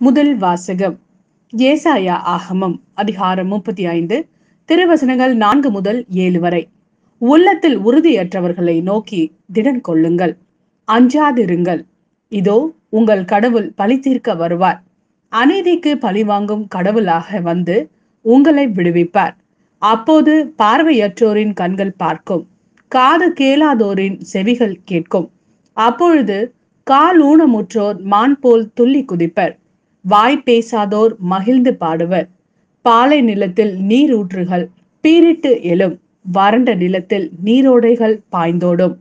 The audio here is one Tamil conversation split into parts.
முதல் வாசகம் ஏசாயா ஆகமம் அதிகாரம் 35 திருவசனங்கள் 4 முதல் 7 வரை. உள்ளத்தில் உறுதியற்றவர்களை நோக்கி திடன் கொள்ளுங்கள், அஞ்சாதிருங்கள். இதோ உங்கள் கடவுள் பழி தீர்க்க வருவார். அநீதிக்கு பழிவாங்கும் கடவுளாக வந்து உங்களை விடுவிப்பார். அப்போது பார்வையற்றோரின் கண்கள் பார்க்கும், காது கேளாதோரின் செவிகள் கேட்கும். அப்பொழுது கால் ஊனமுற்றோர் மான் போல் துள்ளி குதிப்பர். வாய் பேசாதோர் மகிழ்ந்து பாடுவர். பாலை நிலத்தில் நீரூற்றுகள் பீரிட்டு எழும். வறண்ட நிலத்தில் நீரோடைகள் பாய்ந்தோடும்.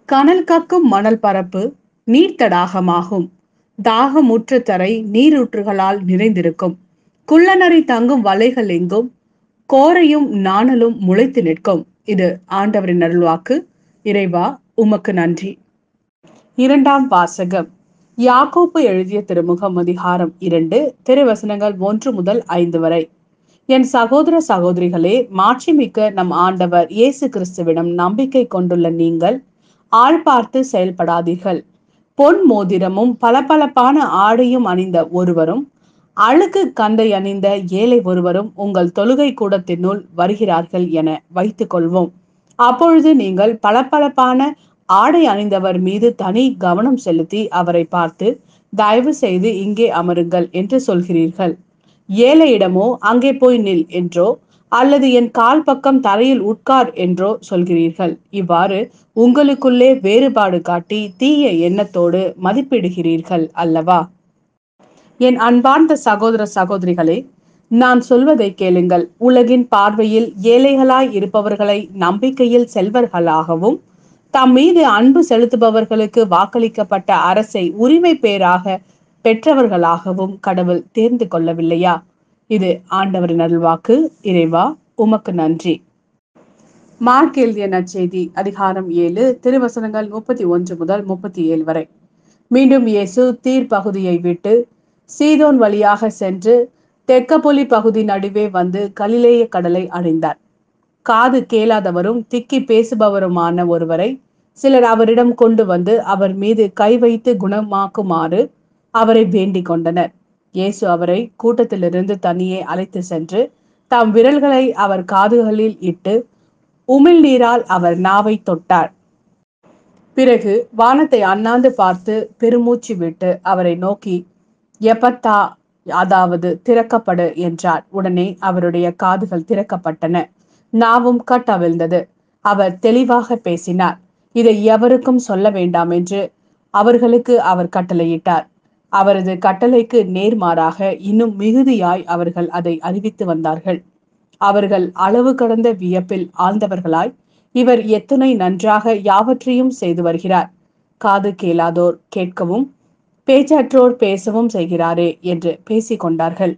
கனல் கக்கும் மணல் பரப்பு நீர்த்தடாகமாகும். தாகமுற்ற தரை நீரூற்றுகளால் நிறைந்திருக்கும். குள்ளநரி தங்கும் வலைகள் எங்கும் கோரையும் நாணலும் முளைத்து நிற்கும். இது ஆண்டவரின் அருள்வாக்கு. இறைவா, உமக்கு நன்றி. இரண்டாம் வாசகம் யாக்கோப்பு எழுதிய திருமுகம் அதிகாரம் 2 திருவசனங்கள் 1 முதல் 5 வரை. என் சகோதர சகோதரிகளே, மாட்சிமிக்க நம் ஆண்டவர் இயேசு கிறிஸ்துவிடம் நம்பிக்கை கொண்டுள்ள நீங்கள் ஆள் பார்த்து செயல்படாதீர்கள். பொன் மோதிரமும் பளபளப்பான ஆடையும் அணிந்த ஒருவரும் அழுக்கு கந்தை அணிந்த ஏழை ஒருவரும் உங்கள் தொழுகை கூடத்தினுள் வருகிறார்கள் என வைத்துக் கொள்வோம். அப்பொழுது நீங்கள் பளபளப்பான ஆடை அணிந்தவர் மீது தனி கவனம் செலுத்தி அவரை பார்த்து, தயவு செய்து இங்கே அமருங்கள் என்று சொல்கிறீர்கள். ஏழையிடமோ அங்கே போய் நில் என்றோ அல்லது என் கால் பக்கம் தரையில் உட்கார் என்றோ சொல்கிறீர்கள். இவ்வாறு உங்களுக்குள்ளே வேறுபாடு காட்டி தீய எண்ணத்தோடு மதிப்பிடுகிறீர்கள் அல்லவா? என் அன்பார்ந்த சகோதர சகோதரிகளே, நான் சொல்வதை கேளுங்கள். உலகின் பார்வையில் ஏழைகளாய் இருப்பவர்களை நம்பிக்கையில் செல்வர்களாகவும் தம் மீது அன்பு செலுத்துபவர்களுக்கு வாக்களிக்கப்பட்ட அரசை உரிமை பேராக பெற்றவர்களாகவும் கடவுள் தேர்ந்து கொள்ளவில்லையா? இது ஆண்டவரின் அருள்வாக்கு. இறைவா, உமக்கு நன்றி. மார்க் எழுதிய நற்செய்தி அதிகாரம் 7 திருவசனங்கள் 31 முதல் 37 வரை. மீண்டும் இயேசு தீர் பகுதியை விட்டு சீதோன் வழியாக சென்று தெக்கப்பொலி பகுதி நடுவே வந்து கலிலேய கடலை அடைந்தார். காது கேளாதவரும் திக்கி பேசுபவருமான ஒருவரை சிலர் அவரிடம் கொண்டு வந்து அவர் மீது கை வைத்து குணமாக்குமாறு அவரை வேண்டிக் கொண்டனர். இயேசு அவரை கூட்டத்திலிருந்து தனியே அழைத்து சென்று தம் விரல்களை அவர் காதுகளில் இட்டு உமிழ்நீரால் அவர் நாவை தொட்டார். பிறகு வானத்தை அண்ணாந்து பார்த்து பெருமூச்சு விட்டு அவரை நோக்கி, எப்பத்தா, அதாவது திறக்கப்படு என்றார். உடனே அவருடைய காதுகள் திறக்கப்பட்டன, நாவும் கட்டவிழ்ந்தது. அவர் தெளிவாக பேசினார். இதை எவருக்கும் சொல்ல வேண்டாம் என்று அவர்களுக்கு அவர் கட்டளையிட்டார். அவரது கட்டளைக்கு நேர்மாறாக இன்னும் மிகுதியாய் அவர்கள் அதை அறிவித்து வந்தார்கள். அவர்கள் அளவு கடந்த வியப்பில் ஆழ்ந்தவர்களாய், இவர் எத்தனை நன்றாக யாவற்றையும் செய்து வருகிறார், காது கேளாதோர் கேட்கவும் பேச்சற்றோர் பேசவும் செய்கிறாரே என்று பேசிக் கொண்டார்கள்.